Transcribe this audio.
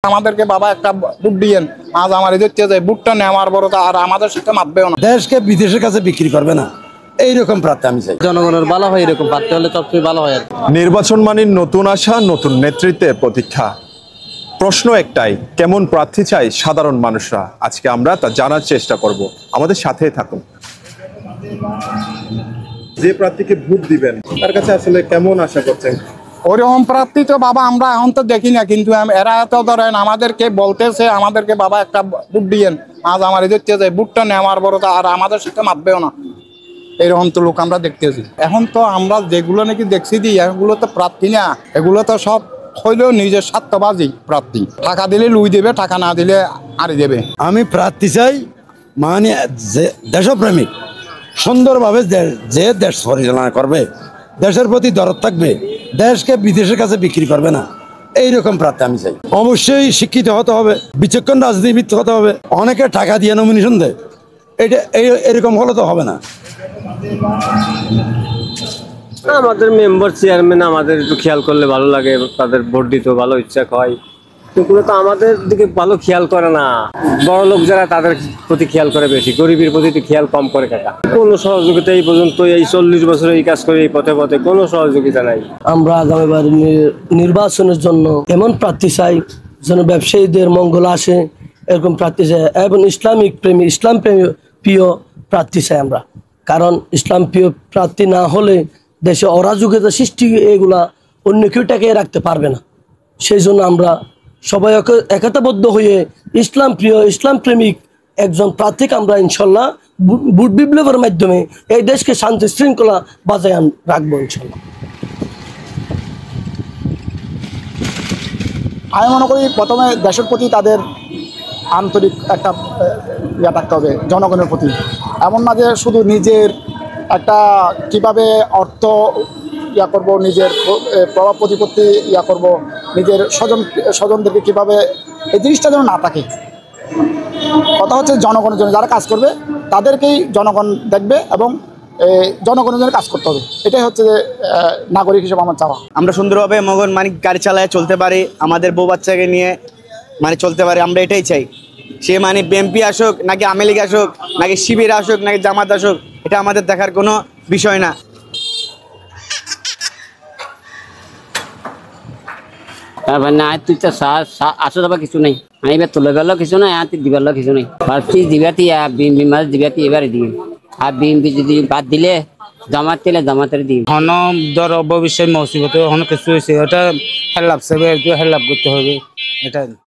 আমাদেরকে বাবা একটা বুট দিয়েন, আজ আমার হচ্ছে যে বুটটা নেওয়ার বড় আর আমাদের সাথে মাপবেও না, দেশকে বিদেশের কাছে বিক্রি করবে না, এইরকম প্রার্থী আমি চাই। জনগণের ভালো হয় এরকম প্রার্থী হলে সবচেয়ে ভালো হয়। নির্বাচন মানে নতুন আশা, নতুন নেতৃত্বের প্রতীক্ষা। প্রশ্ন একটাই, কেমন প্রার্থী চাই সাধারণ মানুষরা? আজকে আমরা তা জানার চেষ্টা করব, আমাদের সাথে থাকুন। যে প্রার্থীকে ভোট দিবেন তার কাছে আসলে কেমন আশা করছেন? ওরকম প্রার্থী তো বাবা আমরা এখন তো দেখি না, কিন্তু এরা তো ধরেন আমাদেরকে বলতেছে আমাদেরকে বাবা একটা বুট দিয়েন, আজ আমার হচ্ছে যে বুটটা নেওয়ার বড় আর আমাদের সাথে মাপবেও না, এরকম তো লোক আমরা দেখতেছি। এখন তো আমরা যেগুলো নাকি দেখছি দিই এগুলো তো প্রার্থী না, এগুলো তো সব হইলেও নিজের স্বার্থবাজি প্রার্থী। টাকা দিলে লুই দেবে, টাকা না দিলে আড়ি দেবে। আমি প্রার্থী চাই মানে দেশপ্রেমিক, সুন্দরভাবে যে দেশ পরিচালনা করবে, দেশের প্রতি দরদ থাকবে, দেশকে বিদেশের কাছে বিক্রি করবে না, এইরকম প্রার্থী আমি চাই। অবশ্যই শিক্ষিত হতে হবে, বিচক্ষণ রাজনীতিবিদ হতে হবে। অনেকে টাকা দিয়ে নমিনেশন দেয়, এটা এরকম হলে তো হবে না। আমাদের মেম্বার চেয়ারম্যান আমাদের একটু খেয়াল করলে ভালো লাগে, তাদের ভোট দিতে ভালো ইচ্ছা হয়, কিন্তু তো আমাদের দিকে ভালো খেয়াল করে না। বড় লোক যারা তাদের প্রতি খেয়াল করে বেশি, গরিবের প্রতি খেয়াল কম করে। কাকা কোনো সহযোগিতা এই পর্যন্ত এই 40 বছরে এই কাজ করে এই পথে পথে কোনো সহযোগিতা নাই। আমরা আগামীবার নির্বাচনের জন্য এমন প্রার্থী চাই যেন ব্যবসায়ীদের মঙ্গল আসে, এরকম প্রার্থী চাই, এবং ইসলাম প্রিয় প্রার্থী চাই আমরা। কারণ ইসলাম প্রিয় প্রার্থী না হলে দেশে অরাজকতা সৃষ্টি, এগুলা অন্য কেউ টেকিয়ে রাখতে পারবে না। সেই জন্য আমরা সবাই একতাবদ্ধ হয়ে ইসলাম প্রেমিক একজন প্রার্থীকে আমরা ইনশাল্লাহ ভোট বিপ্লবের মাধ্যমে এই দেশকে শান্তি শৃঙ্খলা বজায় রাখবো ইনশাল্লাহ। আমি মনে করি প্রথমে দেশের প্রতি তাদের আন্তরিক একটা ইয়া থাকতে হবে, জনগণের প্রতি। এমন না যে শুধু নিজের একটা কিভাবে অর্থ ইয়া করব, নিজের প্রভাব প্রতিপত্তি ইয়া করব, নিজের স্বজনদেরকে কীভাবে, এই জিনিসটা যেন না থাকে। কথা হচ্ছে জনগণের জন্য যারা কাজ করবে তাদেরকেই জনগণ দেখবে এবং জনগণের জন্য কাজ করতে হবে। এটাই হচ্ছে যে নাগরিক হিসেবে আমার চাওয়া। আমরা সুন্দরভাবে মগন মানে গাড়ি চালায় চলতে পারি, আমাদের বউ বাচ্চাকে নিয়ে মানে চলতে পারি, আমরা এটাই চাই। সে মানে বিএনপি আসুক নাকি আওয়ামী লীগ আসুক নাকি শিবির আসুক নাকি জামাত আসুক, এটা আমাদের দেখার কোনো বিষয় না। আসো যাবা কিছু নাই, আইবার তুলে গেল কিছু নাই, আনতে দিবার কিছু নাই। প্রার্থী দিবাতি বিএনপি মাছ দিবাতি এবারে দিবে, আর বিএনপি যদি বাদ দিলে জামাত দিলে জামাতের দিবে। হন ধর ভবিষ্যৎ মৌসুমে হন কিছু হয়েছে, ওটা হেল্লাপ হেল্লাপ করতে হবে এটা।